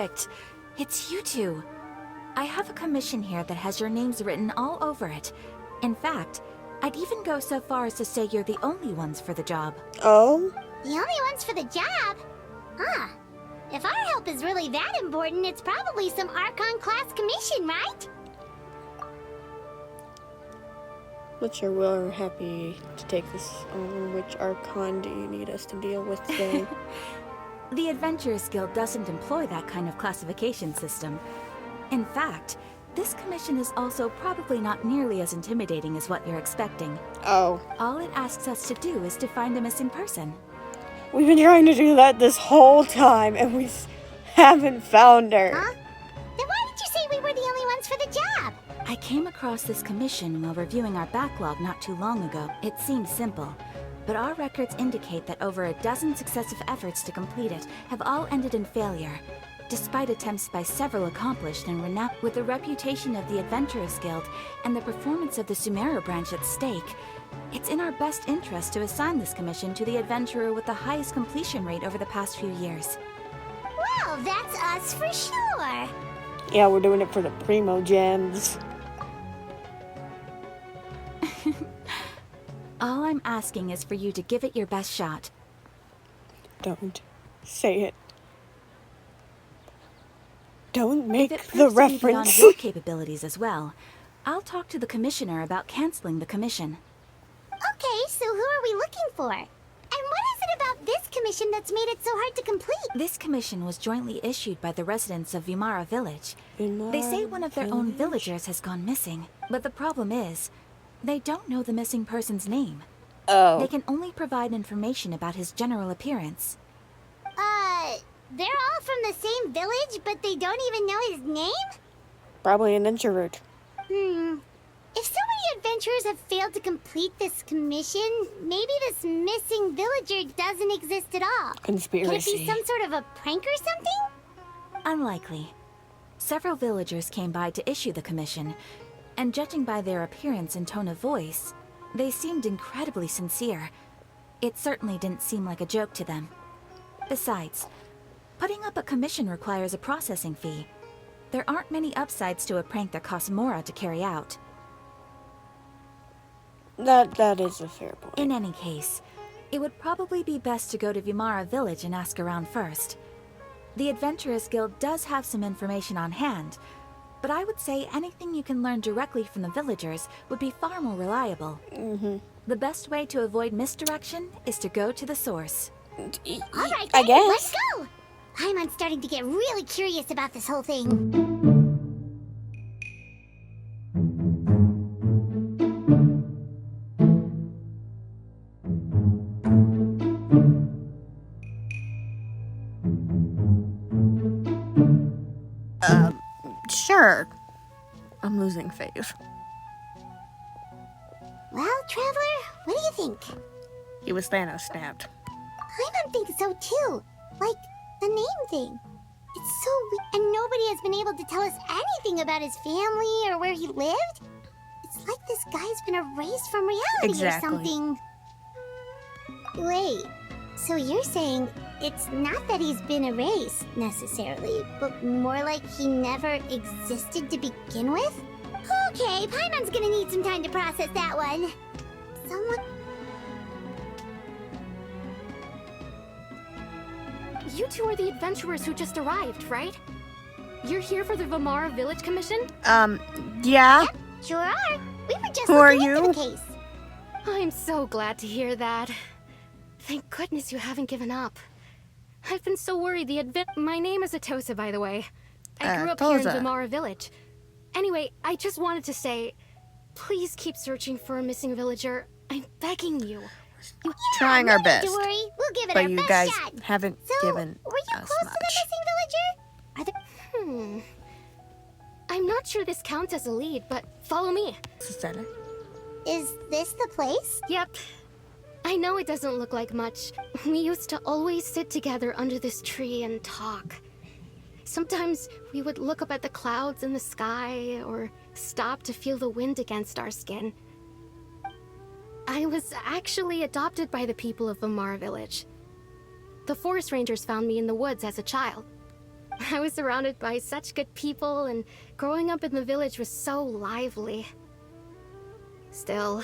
perfect! It's you two. I have a commission here that has your names written all over it. In fact, I'd even go so far as to say you're the only ones for the job. Oh? The only ones for the job? Huh. If our help is really that important, it's probably some Archon class commission, right? What's your will or happy to take this on? Which Archon do you need us to deal with today? The Adventurers Guild doesn't employ that kind of classification system. In fact, this commission is also probably not nearly as intimidating as what you're expecting. Oh. All it asks us to do is to find a missing person. We've been trying to do that this whole time, and we haven't found her. Huh? Then why did you say we were the only ones for the job? I came across this commission while reviewing our backlog not too long ago. It seemed simple, but our records indicate that over a dozen successive efforts to complete it have all ended in failure, despite attempts by several accomplished and renowned. With the reputation of the Adventurers Guild and the performance of the Sumeru branch at stake, it's in our best interest to assign this commission to the adventurer with the highest completion rate over the past few years. Well, that's us for sure. Yeah, we're doing it for the Primo Gems. All I'm asking is for you to give it your best shot. Don't say it. Don't If make it the proves to be beyond reference. your capabilities as well, I'll talk to the commissioner about canceling the commission. Okay, so who are we looking for? And what is it about this commission that's made it so hard to complete? This commission was jointly issued by the residents of Vimara Village. They say one of their own villagers has gone missing, but the problem is, they don't know the missing person's name. Oh. They can only provide information about his general appearance. They're all from the same village, but they don't even know his name? Probably an introvert. If so many adventurers have failed to complete this commission, maybe this missing villager doesn't exist at all. Conspiracy. Could it be some sort of a prank or something? Unlikely. Several villagers came by to issue the commission, and judging by their appearance and tone of voice, they seemed incredibly sincere. It certainly didn't seem like a joke to them. Besides, putting up a commission requires a processing fee. There aren't many upsides to a prank that costs Mora to carry out. That is a fair point. In any case, it would probably be best to go to Vimara Village and ask around first. The Adventurers Guild does have some information on hand, but I would say anything you can learn directly from the villagers would be far more reliable. The best way to avoid misdirection is to go to the source. Alright I then, guess. let's go! I'm starting to get really curious about this whole thing. Sure. I'm losing faith. Well, Traveler, what do you think? He was Thanos snapped. Paimon thinks so too. Like, the name thing. It's so weird, and nobody has been able to tell us anything about his family or where he lived. It's like this guy's been erased from reality Exactly. or something. Wait, so you're saying it's not that he's been erased, necessarily, but more like he never existed to begin with? Okay, Paimon's gonna need some time to process that one. Someone... You two are the adventurers who just arrived, right? You're here for the Vimara Village Commission? Yeah? Sure are. We were just Who are looking into you? the case. I'm so glad to hear that. Thank goodness you haven't given up. I've been so worried My name is Atosa, by the way. I grew up here in Atosa. Vimara Village. Anyway, I just wanted to say, please keep searching for a missing villager. I'm begging you. Trying no our need best. to worry. We'll give it But our you best guys shot. haven't So, given were you us close much. to the missing villager? I'm not sure this counts as a lead, but follow me. Is that it? Is this the place? Yep. I know it doesn't look like much. We used to always sit together under this tree and talk. Sometimes we would look up at the clouds in the sky, or stop to feel the wind against our skin. I was actually adopted by the people of Vimara Village. The forest rangers found me in the woods as a child. I was surrounded by such good people, and growing up in the village was so lively. Still,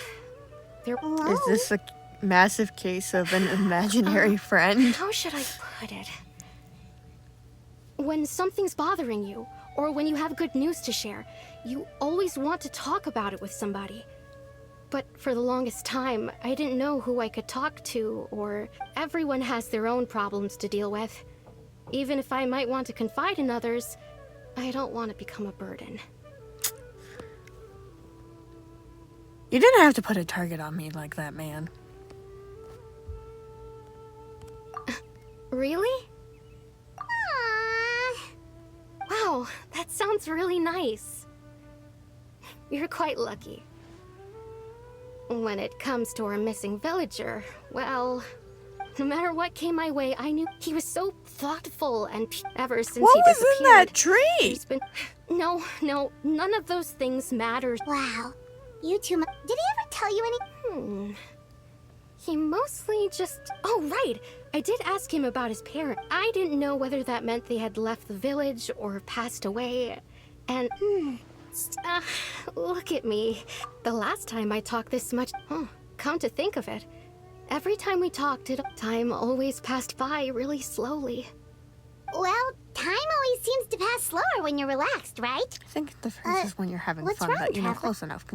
there... Is this a massive case of an imaginary friend? How should I put it? When something's bothering you, or when you have good news to share, you always want to talk about it with somebody. But for the longest time, I didn't know who I could talk to, or everyone has their own problems to deal with. Even if I might want to confide in others, I don't want to become a burden. You didn't have to put a target on me like that, man. Really? Aww. Wow, that sounds really nice. You're quite lucky. When it comes to our missing villager, well, no matter what came my way, I knew he was so thoughtful, and ever since What he was disappeared, in that tree? he's been... No, none of those things matter. Wow. You two. Did he ever tell you any? He mostly just... Oh, right! I did ask him about his parents. I didn't know whether that meant they had left the village or passed away. And... look at me. The last time I talked this much... come to think of it. Every time we talked, time always passed by really slowly. Well, time always seems to pass slower when you're relaxed, right? I think the difference is when you're having what's fun, wrong, but you know, Catholic? close enough.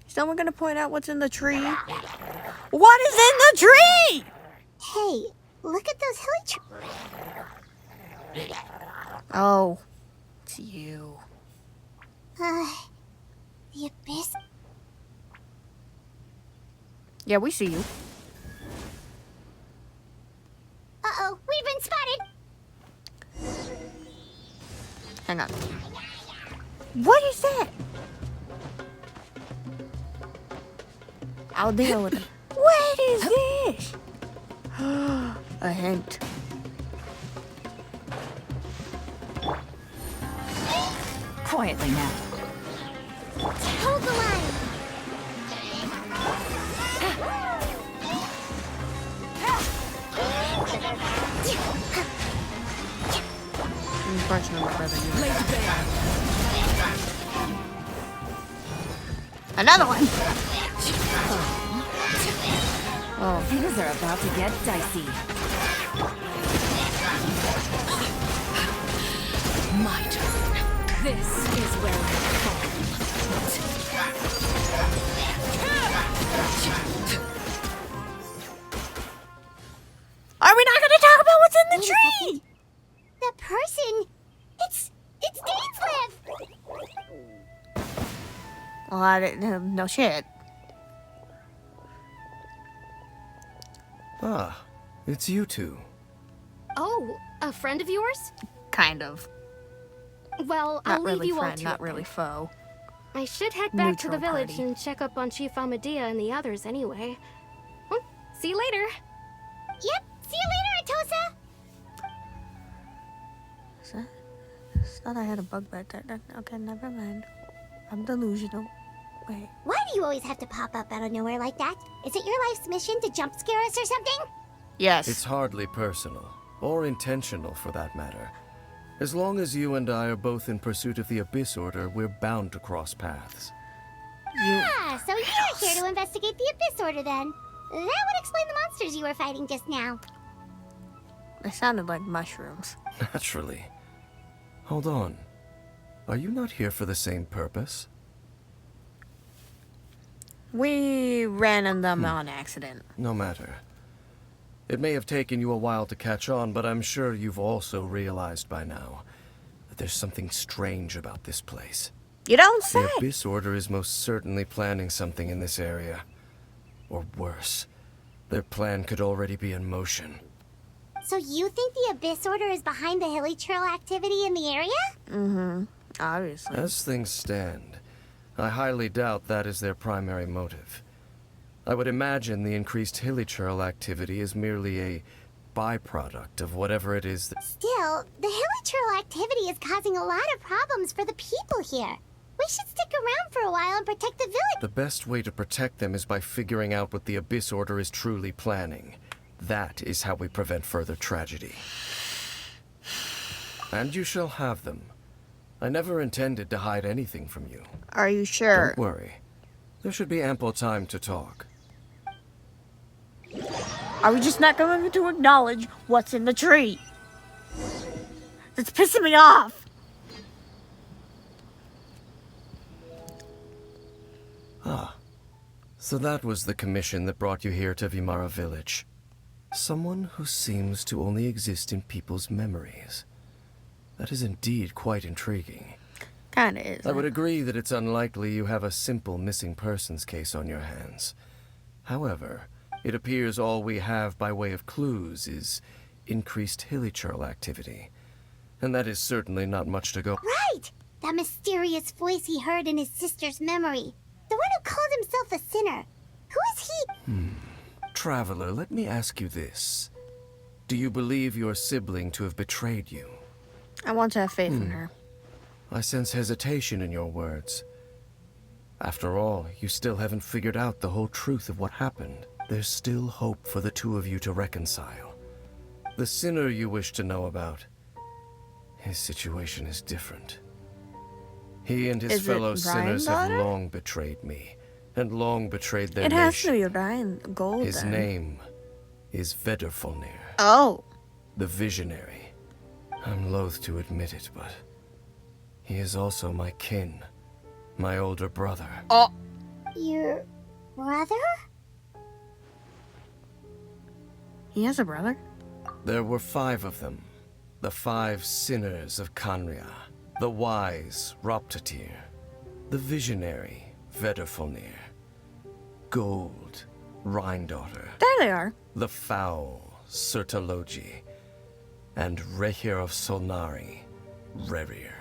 Someone gonna point out what's in the tree? What is in the tree? Hey, look at those hilly trees. Oh, it's you. The abyss. Yeah, we see you. Uh-oh, we've been spotted. Hang on. What is that? I'll deal with it. What is this? A hint. Quietly now. Hold the line. Unfortunately, brother, another one. Oh, Things are about to get dicey. My turn. This is where I fall. are we not gonna talk about what's in the tree? The person. It's Dainsleif. Well, I didn't. No shit. Ah, it's you two. Oh, a friend of yours? Kind of. Well, I'll Not leave really you all friend, to not it really then. foe. I should head back to the Neutral village party. and check up on Chief Amadea and the others anyway. Well, see you later. Yep. See you later, Atosa. Thought I had a bug back there. Okay, never mind. I'm delusional. Wait. Why do you always have to pop up out of nowhere like that? Is it your life's mission to jump scare us or something? Yes. It's hardly personal, or intentional for that matter. As long as you and I are both in pursuit of the Abyss Order, we're bound to cross paths. Ah, so you're here to investigate the Abyss Order then. That would explain the monsters you were fighting just now. They sounded like mushrooms. Naturally. Hold on. Are you not here for the same purpose? We ran into them on accident. No matter. It may have taken you a while to catch on, but I'm sure you've also realized by now that there's something strange about this place. You don't say. The Abyss Order is most certainly planning something in this area. Or worse, their plan could already be in motion. So you think the Abyss Order is behind the Hilly Trail activity in the area? Mm-hmm. Obviously. As things stand, I highly doubt that is their primary motive. I would imagine the increased hilly trail activity is merely a byproduct of whatever it is that... Still, the Hilly Trail activity is causing a lot of problems for the people here. We should stick around for a while and protect the village. The best way to protect them is by figuring out what the Abyss Order is truly planning. That is how we prevent further tragedy. And you shall have them. I never intended to hide anything from you. Are you sure? Don't worry. There should be ample time to talk. Are we just not going to acknowledge what's in the tree? It's pissing me off. So that was the commission that brought you here to Vimara Village. Someone who seems to only exist in people's memories. That is indeed quite intriguing. Kinda is. I would agree that it's unlikely you have a simple missing persons case on your hands. However, it appears all we have by way of clues is increased hilichurl activity. And that is certainly not much to go. Right! That mysterious voice he heard in his sister's memory. The one who called himself a sinner. Who is he? Traveler, let me ask you this. Do you believe your sibling to have betrayed you? I want to have faith in her. I sense hesitation in your words. After all, you still haven't figured out the whole truth of what happened. There's still hope for the two of you to reconcile. The sinner you wish to know about, his situation is different. He and his Is it fellow sinners have Ryan's long betrayed me, and long betrayed their It has to nation. be Ryan Gold. His then. name is Vedrfolnir, Oh. the Visionary. I'm loath to admit it, but he is also my kin, my older brother. Oh. Your brother? He has a brother? There were 5 of them, the 5 sinners of Khaenri'ah. The wise Roptatyr, the visionary Vedrfolnir, Gold Rhindaughter, There they are. the foul Surtalogi, and Rehir of Solnari, Rerir.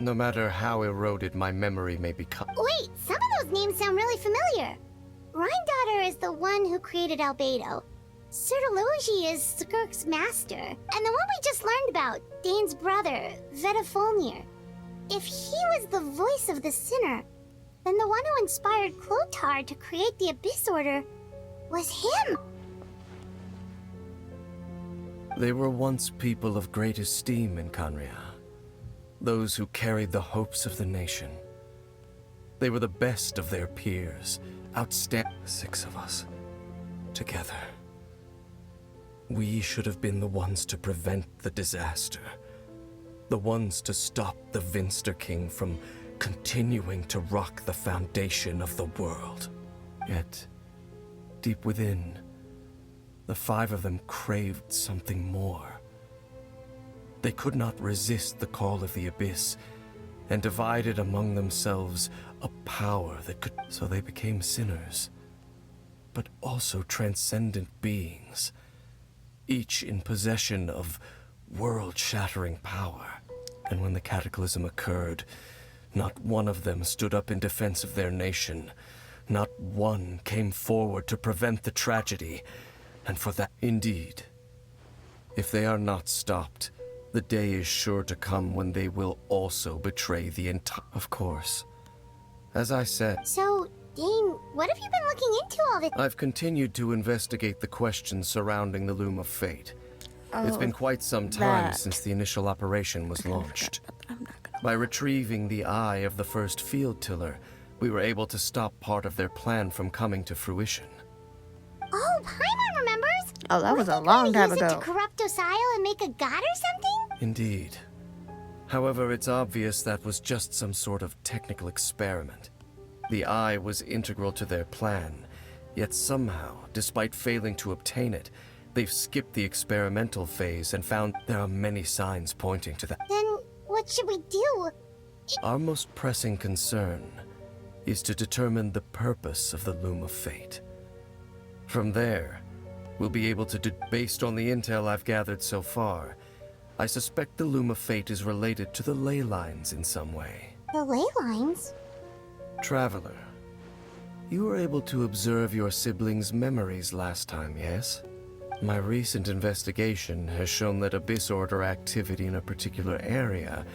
No matter how eroded my memory may become, Wait, some of those names sound really familiar. Rhindaughter is the one who created Albedo. Surtalogi is Skirk's master. And the one we just learned about, Dane's brother, Vedrfolnir. If he was the voice of the sinner, then the one who inspired Clothar to create the Abyss Order was him. they were once people of great esteem in Khaenri'ah, those who carried the hopes of the nation. They were the best of their peers, outstanding. 6 of us, together. We should have been the ones to prevent the disaster. The ones to stop the Vinster King from continuing to rock the foundation of the world. Yet, deep within, the 5 of them craved something more. They could not resist the call of the Abyss, and divided among themselves a power that could... So they became sinners, but also transcendent beings, each in possession of world-shattering power. And when the cataclysm occurred, not one of them stood up in defense of their nation. Not one came forward to prevent the tragedy. And for that, indeed, if they are not stopped, the day is sure to come when they will also betray the entire... Of course. As I said, So, Dane, what have you been looking into all this? I've continued to investigate the questions surrounding the Loom of Fate. It's been quite some time that. since the initial operation was launched. I'm not gonna. By retrieving the eye of the first field tiller, we were able to stop part of their plan from coming to fruition. Oh, Paimon remembers? Oh, that was a Weren't they long gonna time use it ago. to corrupt Osial and make a god or something? Indeed. However, it's obvious that was just some sort of technical experiment. The eye was integral to their plan, yet somehow, despite failing to obtain it, they've skipped the experimental phase and found there are many signs pointing to that. Then what should we do? Our most pressing concern is to determine the purpose of the Loom of Fate. From there, we'll be able to based on the intel I've gathered so far, I suspect the Loom of Fate is related to the ley lines in some way. The ley lines? Traveler, you were able to observe your siblings' memories last time, yes? My recent investigation has shown that Abyss Order activity in a particular area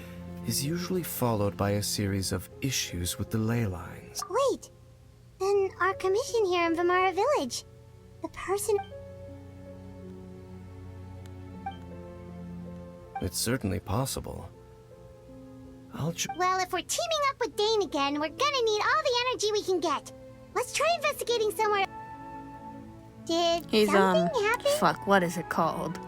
is usually followed by a series of issues with the ley lines. Wait. Then our commission here in Vimara Village. The person... It's certainly possible. Well, if we're teaming up with Dane again, we're gonna need all the energy we can get. Let's try investigating somewhere. Did He's, something happen? fuck, what is it called?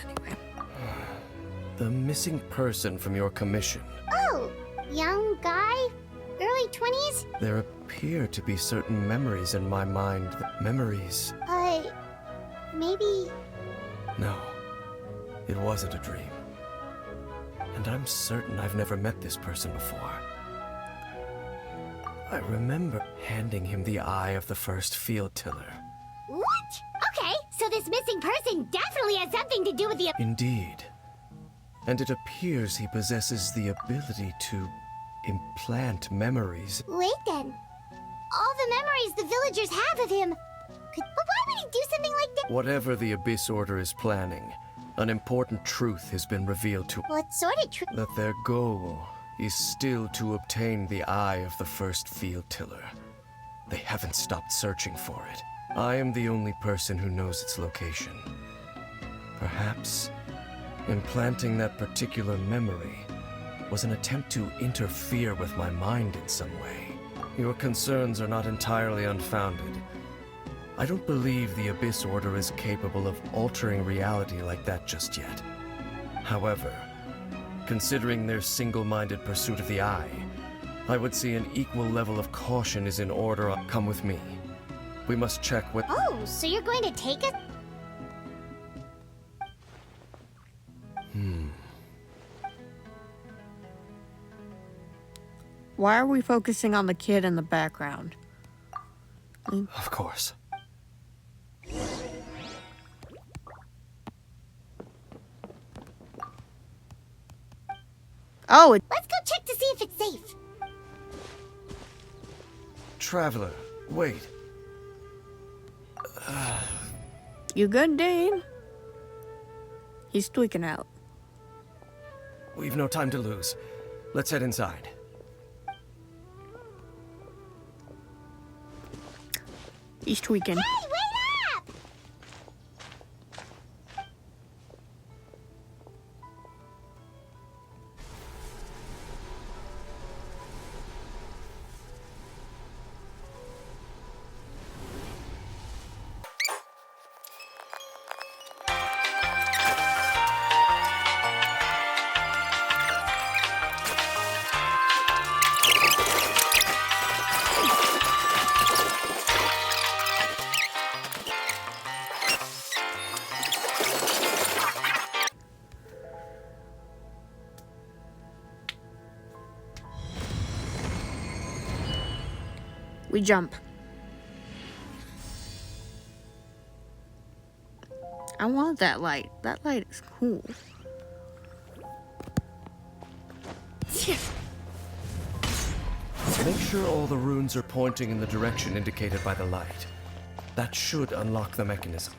Anyway. The missing person from your commission. Oh, young guy? Early 20s? There appear to be certain memories in my mind. Memories. Maybe... No, it wasn't a dream. And I'm certain I've never met this person before. I remember handing him the eye of the first field tiller. What? Okay, so this missing person definitely has something to do with the... Indeed. And it appears he possesses the ability to implant memories. Wait then. All the memories the villagers have of him. But why would he do something like that? Whatever the Abyss Order is planning, an important truth has been revealed to What sort of truth? that their goal is still to obtain the eye of the first field tiller. They haven't stopped searching for it. I am the only person who knows its location. Perhaps implanting that particular memory was an attempt to interfere with my mind in some way. Your concerns are not entirely unfounded. I don't believe the Abyss Order is capable of altering reality like that just yet. However, considering their single-minded pursuit of the eye, I would say an equal level of caution is in order. Come with me. We must check what... Oh, so you're going to take us? Why are we focusing on the kid in the background? Of course. Oh, Let's go check to see if it's safe. Traveler, wait. you good, Dane? He's tweaking out. We've no time to lose. Let's head inside. He's tweaking. Hey, wait up! We jump. I want that light. That light is cool. Make sure all the runes are pointing in the direction indicated by the light. That should unlock the mechanism.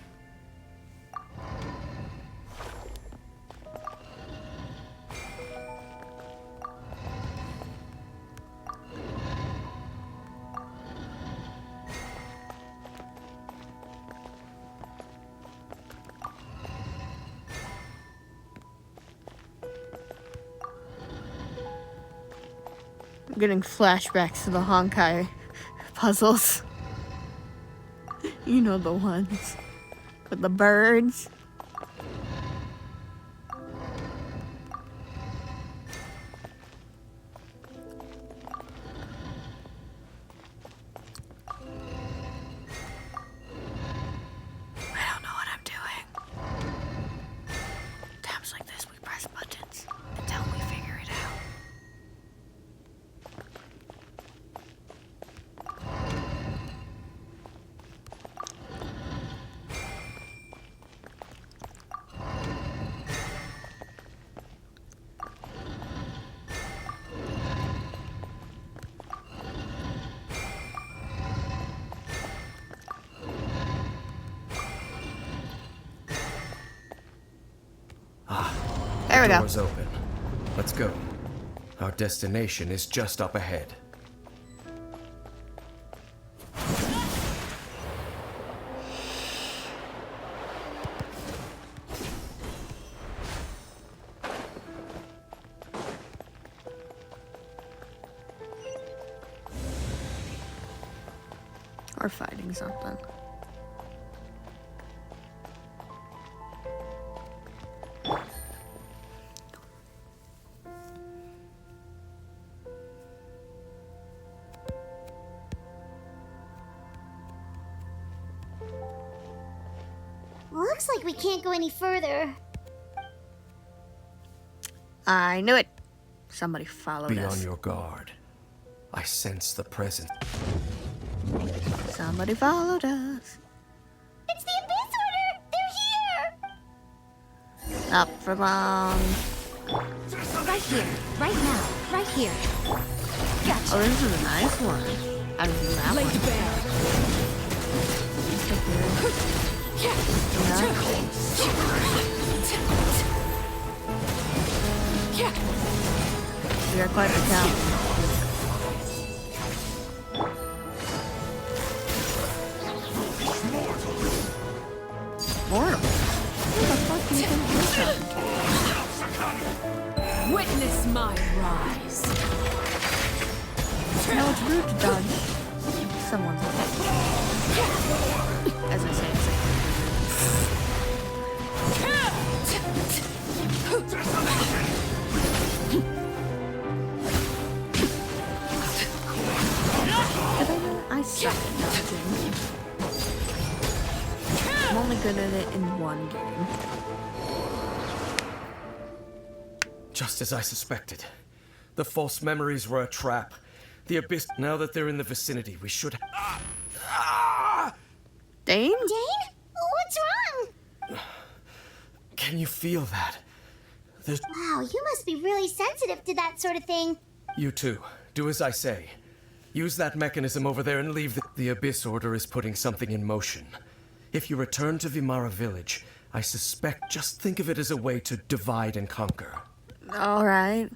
I'm getting flashbacks to the Honkai puzzles. You know the ones with the birds. I don't know what I'm doing. Times like this, we press buttons until we figure it out. There we go. Doors open. Let's go. Our destination is just up ahead. Or fighting something. Looks like we can't go any further. I knew it. Somebody followed Be us. on your guard. I sense the presence. Somebody followed us. It's the Abyss Order! They're here! Up for long. Right here, right now, right here. Oh, this is a nice one. How do you do that one? We are quite the count. Mortal. Who the fuck do you think this is? Witness my rise. No, it's rude to dodge someone's as I say, it's I suck at dodging. I'm only good at it in one game. Just as I suspected. The false memories were a trap. The Abyss. Now that they're in the vicinity, we should. Dane? Dane? What's wrong? Can you feel that? There's. Wow, you must be really sensitive to that sort of thing. You too. Do as I say. Use that mechanism over there and leave the Abyss Order is putting something in motion. If you return to Vimara Village, I suspect. Just think of it as a way to divide and conquer. Alright.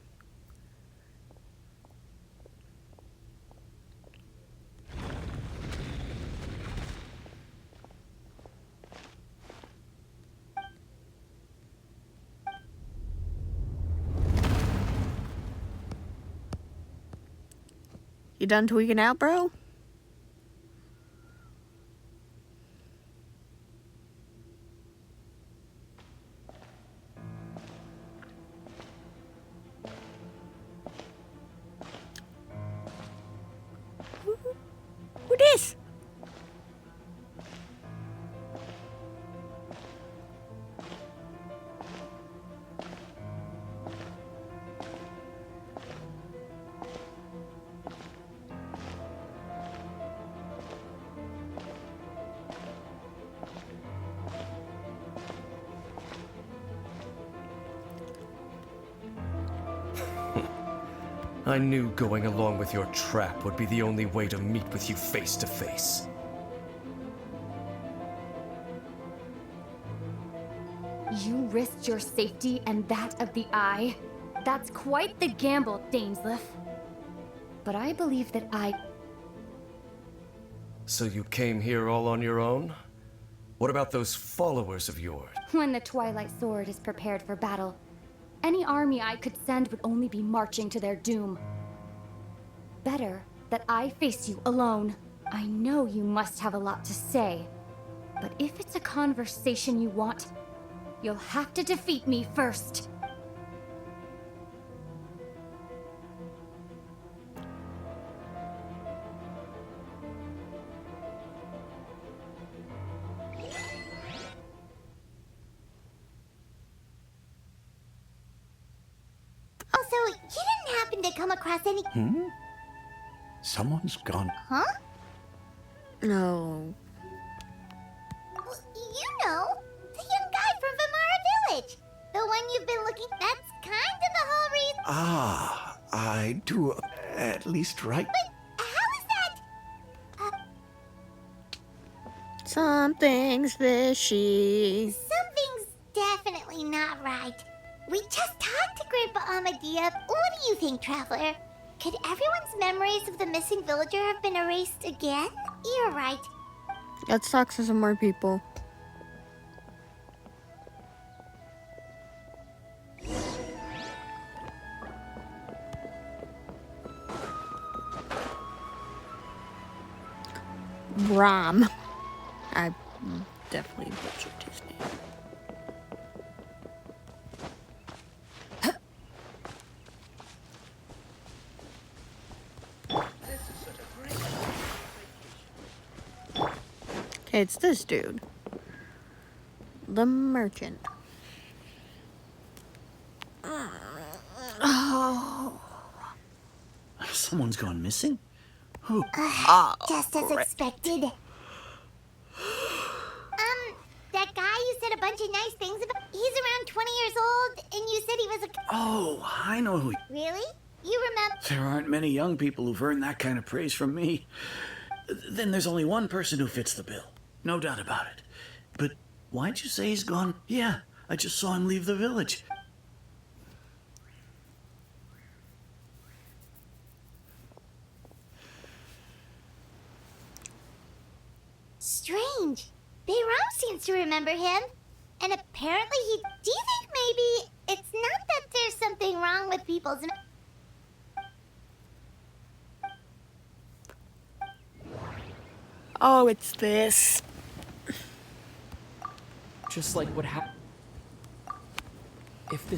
You done tweaking out, bro? Who this? I knew going along with your trap would be the only way to meet with you face to face. You risked your safety and that of the Eye? That's quite the gamble, Dainsleif. But I believe that So you came here all on your own? What about those followers of yours? when the Twilight Sword is prepared for battle, any army I could send would only be marching to their doom. Better that I face you alone. I know you must have a lot to say, but if it's a conversation you want, you'll have to defeat me first. Also, you didn't happen to come across any... Someone's gone. Huh? No. Well, you know, the young guy from Vimara Village. The one you've been looking... That's kind of the whole reason... Ah, I do at least right. But how is that... Something's fishy. Something's definitely not right. We just talked to Grandpa Amadia. What do you think, Traveler? Could everyone's memories of the missing villager have been erased again? You're right. Let's talk to some more people. Rom. I definitely butchered his name. Okay, it's this dude. The merchant. Someone's gone missing? Who? Just as expected. That guy you said a bunch of nice things about, he's around 20 years old, and you said he was a... Oh, I know who. Really? You remember? There aren't many young people who've earned that kind of praise from me. Then there's only one person who fits the bill. No doubt about it. But why'd you say he's gone? Yeah, I just saw him leave the village. Strange. Bayram seems to remember him. And apparently he... Do you think maybe it's not that there's something wrong with people's... Oh, it's this. Just like what happened. If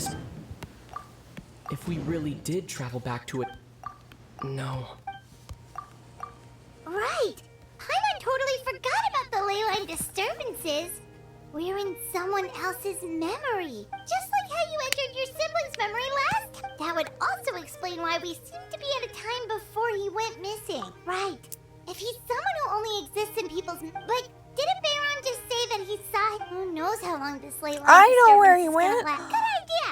we really did travel back to it. No. Right. Paimon totally forgot about the ley line disturbances. We're in someone else's memory. Just like how you entered your sibling's memory last time. That would also explain why we seem to be at a time before he went missing. Right. If he's someone who only exists in people's... But didn't Bayron just say that he saw... Who knows how long this ley line I know where he disturbance is went. gonna last. Good idea.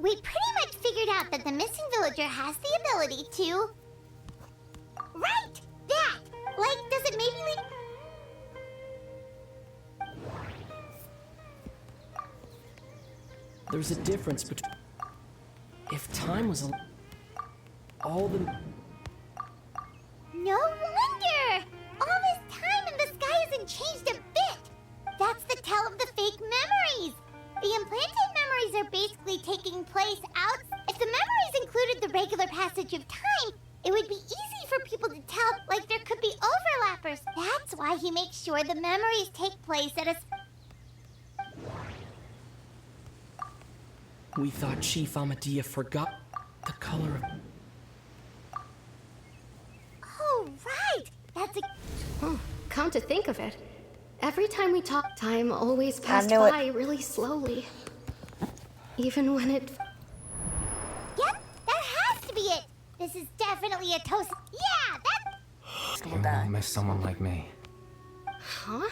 We pretty much figured out that the missing villager has the ability to... Right! That! Like, does it maybe lead... There's a difference between. If time was all the. No wonder! All this time and the sky hasn't changed a bit! That's the tell of the fake memories! The implanted memories are basically taking place out... If the memories included the regular passage of time, it would be easy for people to tell, like there could be overlappers. That's why he makes sure the memories take place at a... We thought Chief Amadea forgot the color of. Oh, right! That's a... Oh, come to think of it, every time we talk, time always passed knew it. by really slowly. Even when it... Yep, that has to be it! This is definitely a toast... Yeah, that... You won't miss someone like me. Huh?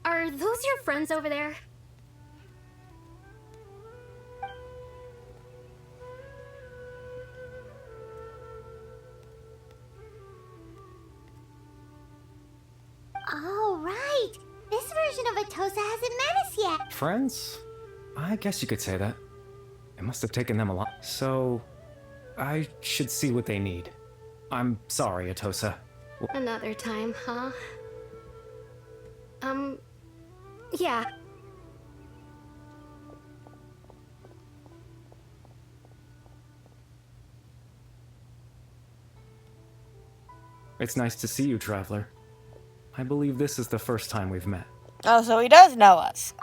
Are those your friends over there? Oh, right! This version of Atosa hasn't met us yet! Friends? I guess you could say that. It must have taken them a lot. So, I should see what they need. I'm sorry, Atosa. Another time, huh? Yeah. It's nice to see you, Traveler. I believe this is the first time we've met. Oh, so he does know us.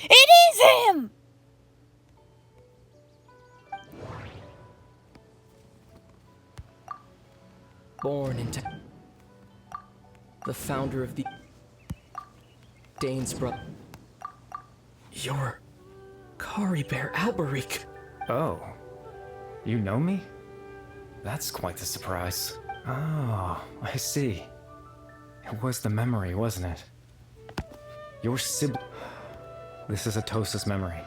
It is him! Born into. The founder of the. Dane's brother. You're. Kari Bear Alberich. Oh. You know me? That's quite the surprise. Oh, I see. It was the memory, wasn't it? Your sibling... This is Atosa's memory.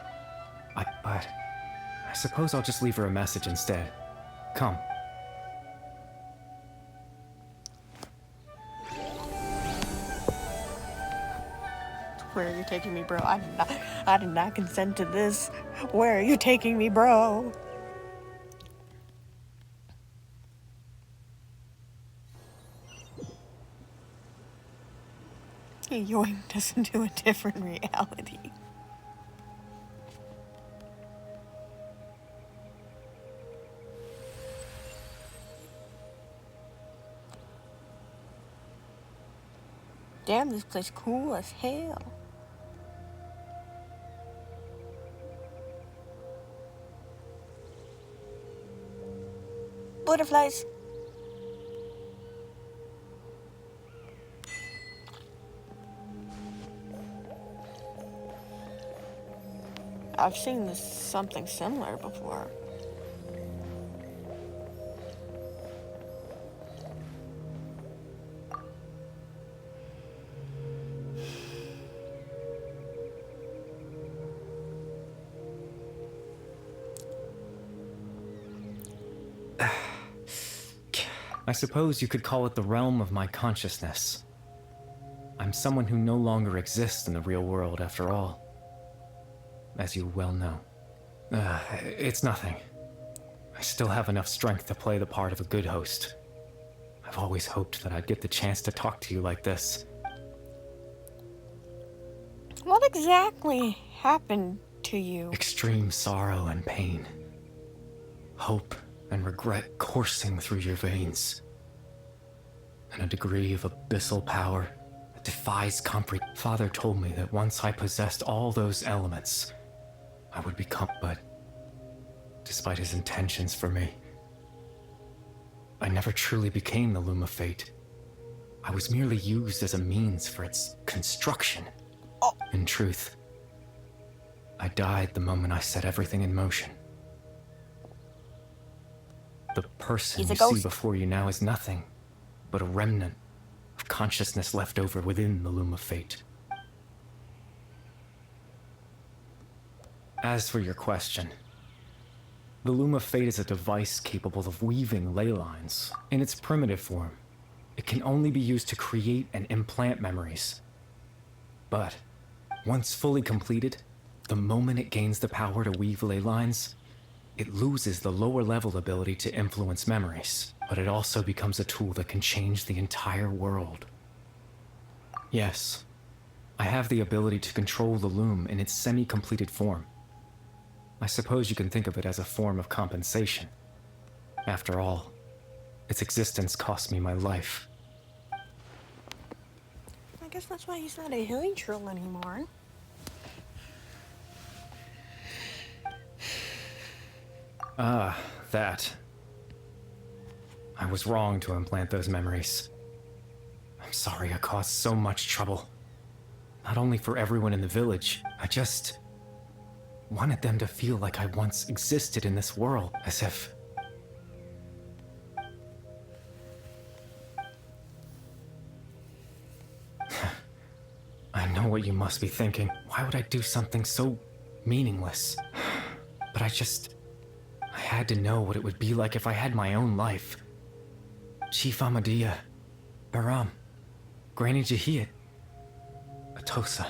But I suppose I'll just leave her a message instead. Come. Where are you taking me, bro? I did not consent to this. Where are you taking me, bro? Yoink us into a different reality. Damn, this place cool as hell. Butterflies. I've seen this something similar before. I suppose you could call it the realm of my consciousness. I'm someone who no longer exists in the real world, after all. As you well know. It's nothing. I still have enough strength to play the part of a good host. I've always hoped that I'd get the chance to talk to you like this. What exactly happened to you? Extreme sorrow and pain. Hope and regret coursing through your veins. And a degree of abyssal power that defies comprehension. Father told me that once I possessed all those elements, I would become, but despite his intentions for me, I never truly became the Loom of Fate. I was merely used as a means for its construction. In truth, I died the moment I set everything in motion. The person you see before you now is nothing but a remnant of consciousness left over within the Loom of Fate. As for your question, the Loom of Fate is a device capable of weaving ley lines. In its primitive form, it can only be used to create and implant memories. But once fully completed, the moment it gains the power to weave ley lines, it loses the lower level ability to influence memories, but it also becomes a tool that can change the entire world. Yes, I have the ability to control the loom in its semi-completed form. I suppose you can think of it as a form of compensation. After all, its existence cost me my life. I guess that's why he's not a hilichurl anymore. Ah, that. I was wrong to implant those memories. I'm sorry I caused so much trouble. Not only for everyone in the village, I just wanted them to feel like I once existed in this world, as if... I know what you must be thinking. Why would I do something so meaningless? But I had to know what it would be like if I had my own life. Chief Ahmadiyya, Baram, Granny Jahiyat, Atosa.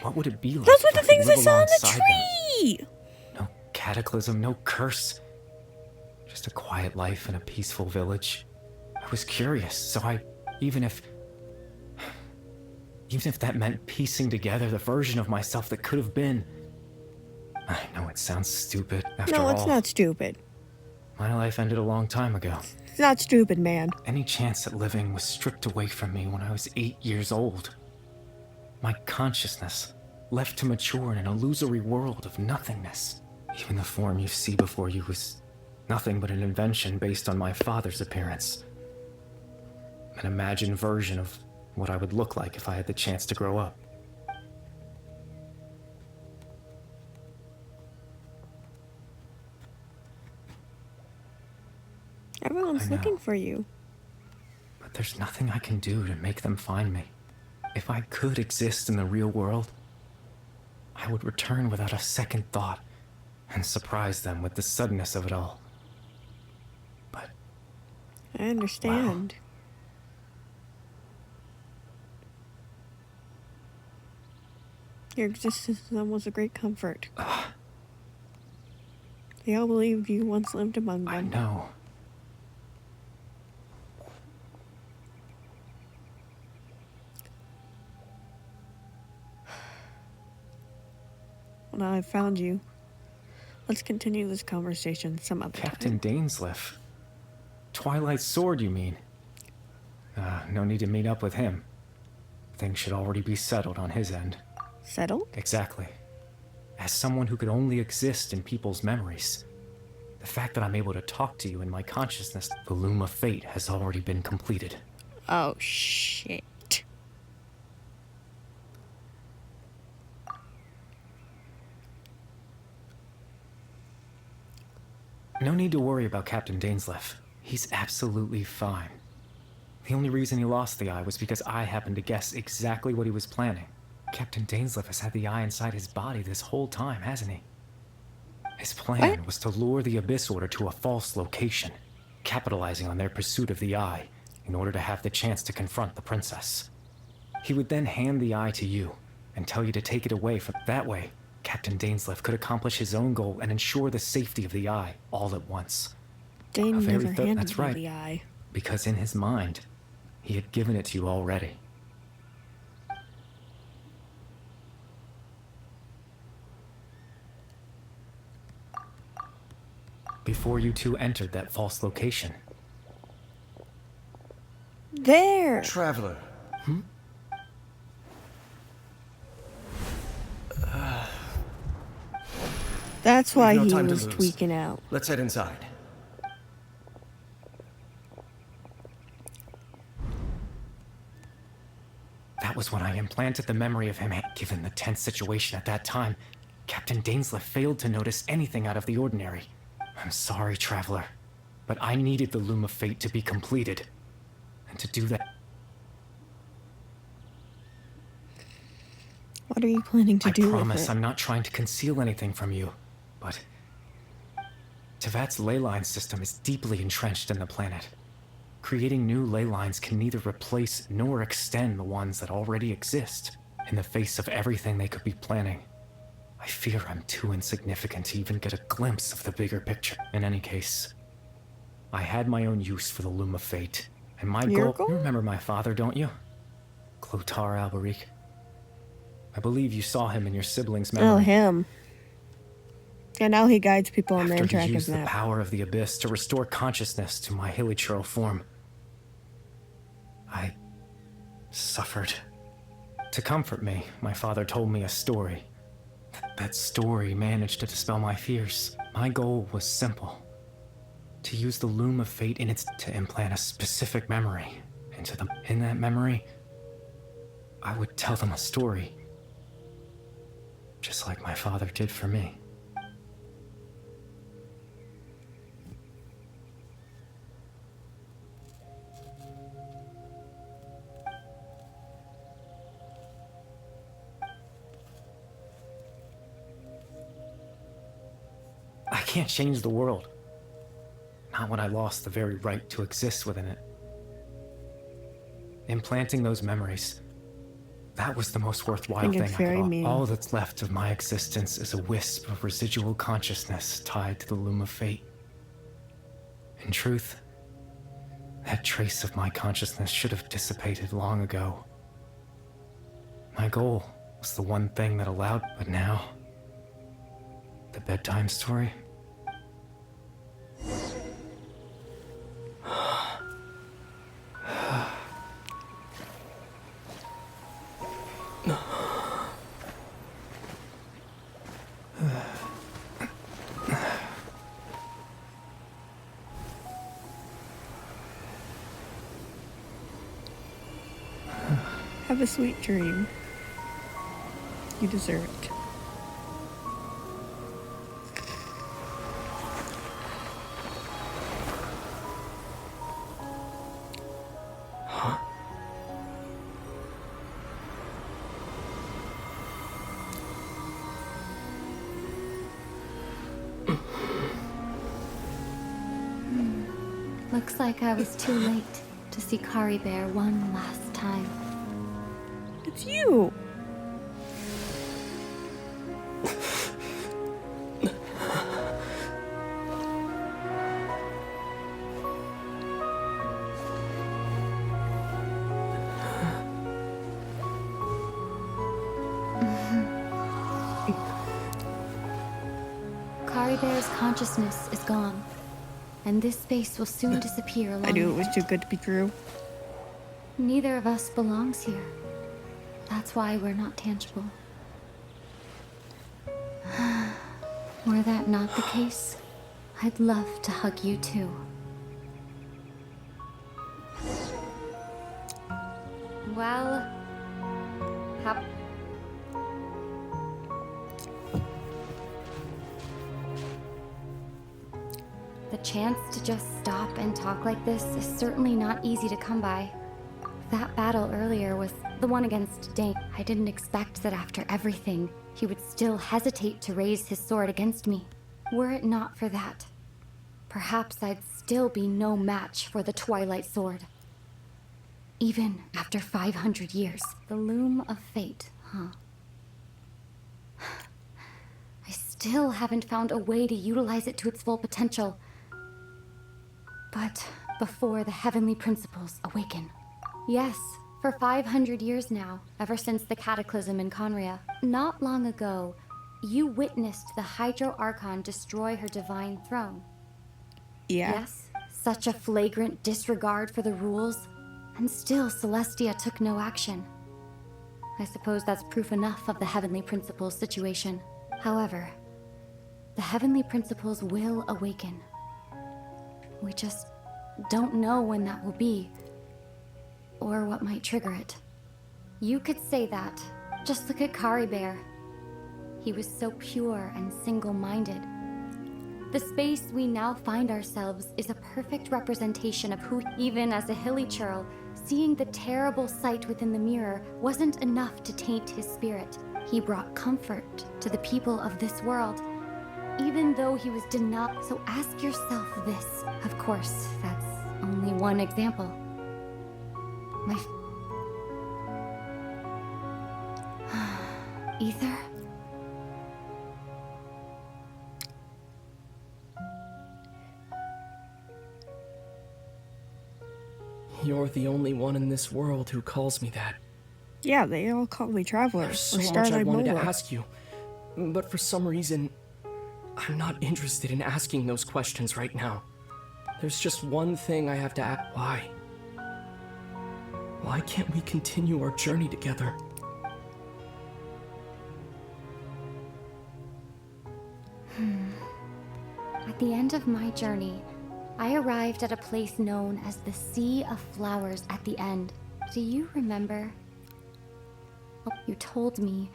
What would it be like? Those were the things I saw on the tree! Them? No cataclysm, no curse. Just a quiet life in a peaceful village. I was curious, so even if that meant piecing together the version of myself that could have been. I know it sounds stupid. After all, no, it's not stupid. My life ended a long time ago. It's not stupid, man. Any chance at living was stripped away from me when I was 8 years old. My consciousness left to mature in an illusory world of nothingness. Even the form you see before you was nothing but an invention based on my father's appearance. An imagined version of what I would look like if I had the chance to grow up. Everyone's looking for you. But there's nothing I can do to make them find me. If I could exist in the real world, I would return without a second thought and surprise them with the suddenness of it all. But I understand. Wow. Your existence to them was a great comfort. They all believed you once lived among them. I know. Well, now I've found you. Let's continue this conversation some other time. Captain Dainsleif. Twilight Sword, you mean? No need to meet up with him. Things should already be settled on his end. Settled? Exactly. As someone who could only exist in people's memories, the fact that I'm able to talk to you in my consciousness, the Loom of Fate has already been completed. Oh, shit. No need to worry about Captain Dainsleif. He's absolutely fine. The only reason he lost the eye was because I happened to guess exactly what he was planning. Captain Dainsleif has had the eye inside his body this whole time, hasn't he? His plan was to lure the Abyss Order to a false location, capitalizing on their pursuit of the eye in order to have the chance to confront the princess. He would then hand the eye to you and tell you to take it away from that way. Captain Dainsleif could accomplish his own goal and ensure the safety of the eye all at once. Dane never handed That's me right. the eye. Because in his mind, he had given it to you already. Before you two entered that false location. There! Traveler. That's why We've no he time to was lose. tweaking out. Let's head inside. That was when I implanted the memory of him. Given the tense situation at that time, Captain Dainsleif failed to notice anything out of the ordinary. I'm sorry, Traveler, but I needed the Loom of Fate to be completed. And to do that... What are you planning to do I promise with it? I'm not trying to conceal anything from you, but... Tevat's ley line system is deeply entrenched in the planet. Creating new ley lines can neither replace nor extend the ones that already exist. In the face of everything they could be planning, I fear I'm too insignificant to even get a glimpse of the bigger picture. In any case, I had my own use for the Loom of Fate, and my Your goal... goal? You remember my father, don't you? Clotar Alberic. I believe you saw him in your sibling's memory. Oh, him. And now he guides people on their After he interactive used the map. power of the Abyss to restore consciousness to my hilichurl form, I suffered. To comfort me, my father told me a story. That story managed to dispel my fears. My goal was simple. To use the Loom of Fate to implant a specific memory into them. In that memory, I would tell them a story. Just like my father did for me. I can't change the world. Not when I lost the very right to exist within it. Implanting those memories, that was the most worthwhile think thing it's I could very offer. mean. All that's left of my existence is a wisp of residual consciousness tied to the Loom of Fate. In truth, that trace of my consciousness should have dissipated long ago. My goal was the one thing that allowed, but now, the bedtime story? Have a sweet dream. You deserve it. Looks like I was too late to see Kari Bear one last time. It's you! Kari Bear's consciousness is gone. and this space will soon disappear along I knew it with was too good to be true. Neither of us belongs here. That's why we're not tangible. Were that not the case, I'd love to hug you too. Well, how... The chance to just stop and talk like this is certainly not easy to come by. That battle earlier was the one against Dane. I didn't expect that after everything, he would still hesitate to raise his sword against me. Were it not for that, perhaps I'd still be no match for the Twilight Sword. Even after 500 years. The loom of fate, huh? I still haven't found a way to utilize it to its full potential. But before the heavenly principles awaken. Yes, for 500 years now, ever since the cataclysm in Conria. Not long ago, you witnessed the Hydro Archon destroy her divine throne. Yeah. Yes, such a flagrant disregard for the rules, and still Celestia took no action. I suppose that's proof enough of the Heavenly Principles situation. However, the Heavenly Principles will awaken. We just don't know when that will be, or what might trigger it. You could say that. Just look at Caribert. He was so pure and single-minded. The space we now find ourselves is a perfect representation of who, even as a hilly churl, seeing the terrible sight within the mirror wasn't enough to taint his spirit. He brought comfort to the people of this world, even though he was denied. So ask yourself this. Of course, that's only one example. Ether? You're the only one in this world who calls me that. Yeah, they all call me Traveler. There's so or much I Starlight wanted to Mola. ask you, but for some reason, I'm not interested in asking those questions right now. There's just one thing I have to ask. Why? Why can't we continue our journey together? At the end of my journey, I arrived at a place known as the Sea of Flowers at the end. Do you remember? You told me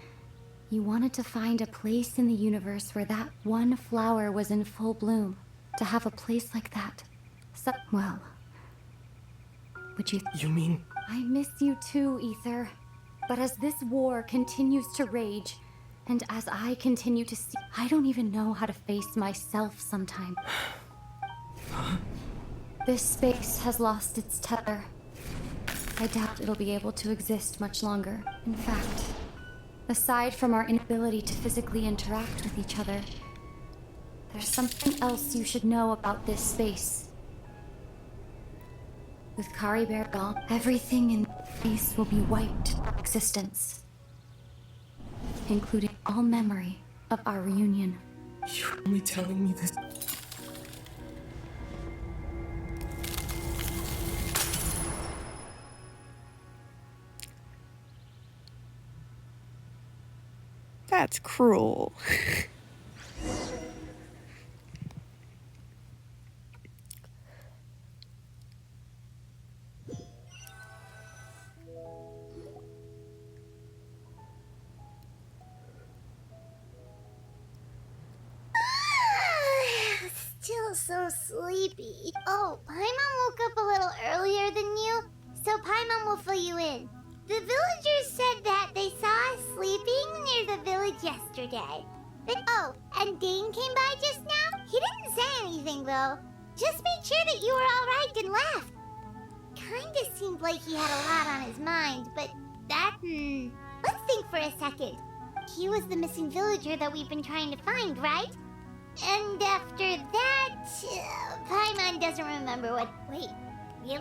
you wanted to find a place in the universe where that one flower was in full bloom. To have a place like that. So, well, would you... You mean... I miss you too, Ether. But as this war continues to rage, and as I continue to see, I don't even know how to face myself sometimes. This space has lost its tether. I doubt it'll be able to exist much longer. In fact, aside from our inability to physically interact with each other, there's something else you should know about this space. With Caribert gone, everything in space will be wiped from existence, including all memory of our reunion. You're only telling me this... That's cruel. Still so sleepy. Oh, Paimon woke up a little earlier than you, so Paimon will fill you in. The villagers said that they saw us sleeping near the village yesterday. Oh, and Dane came by just now? He didn't say anything, though. Just made sure that you were alright and left. Kinda seemed like he had a lot on his mind, but that, Let's think for a second. He was the missing villager that we've been trying to find, right? And after that, Paimon doesn't remember what... Wait, really?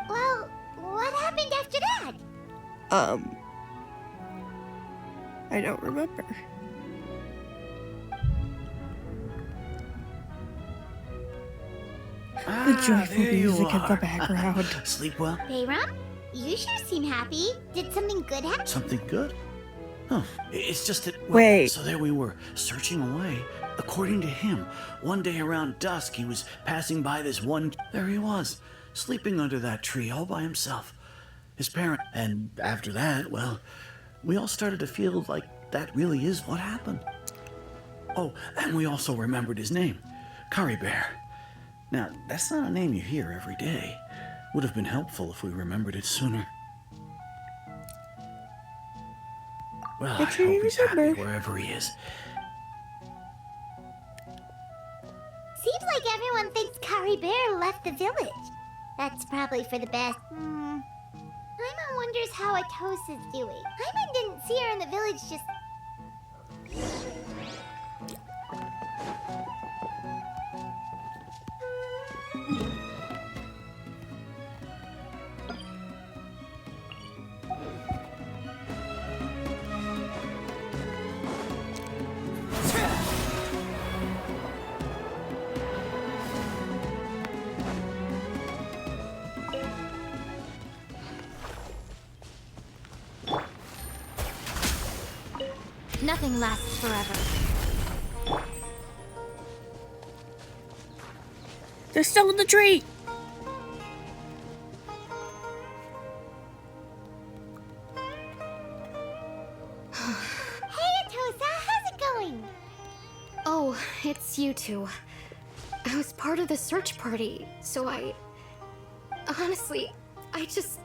Well, what happened after that? I don't remember. The joyful there you music in the are. background. Sleep well? Bayram, you sure seem happy. Did something good happen? Something good? Oh, it's just that. Well, Wait. So there we were, searching away. According to him, one day around dusk, he was passing by this one. There he was, sleeping under that tree all by himself. His parent. And after that, well, we all started to feel like that really is what happened. Oh, and we also remembered his name, Curry Bear. Now, that's not a name you hear every day. Would have been helpful if we remembered it sooner. Well, I Make sure you hope he's happy remember. wherever he is. Seems like everyone thinks Curry Bear left the village. That's probably for the best. Paimon wonders how Atosa's doing. Paimon didn't see her in the village just... Nothing lasts forever. They're still in the tree. Hey, Atosa, how's it going? Oh, it's you two. I was part of the search party, so honestly, I just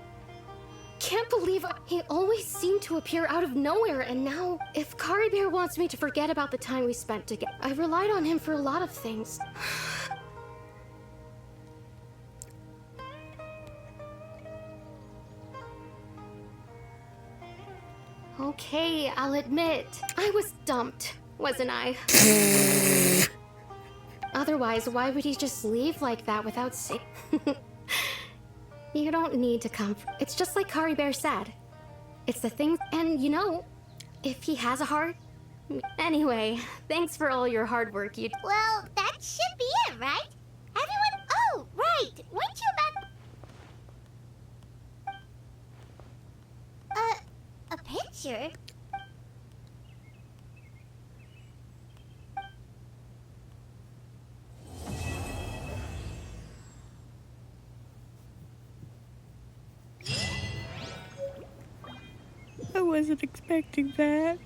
can't believe he always seemed to appear out of nowhere, and now, if Curry Bear wants me to forget about the time we spent together, I relied on him for a lot of things. Okay, I'll admit, I was dumped, wasn't I? Otherwise, why would he just leave like that without saying? You don't need to comfort. It's just like Curry Bear said. It's the thing, and you know, if he has a heart. Anyway, thanks for all your hard work. Well, that should be it, right? Everyone... Oh, right. Weren't you about... a picture? I wasn't expecting that.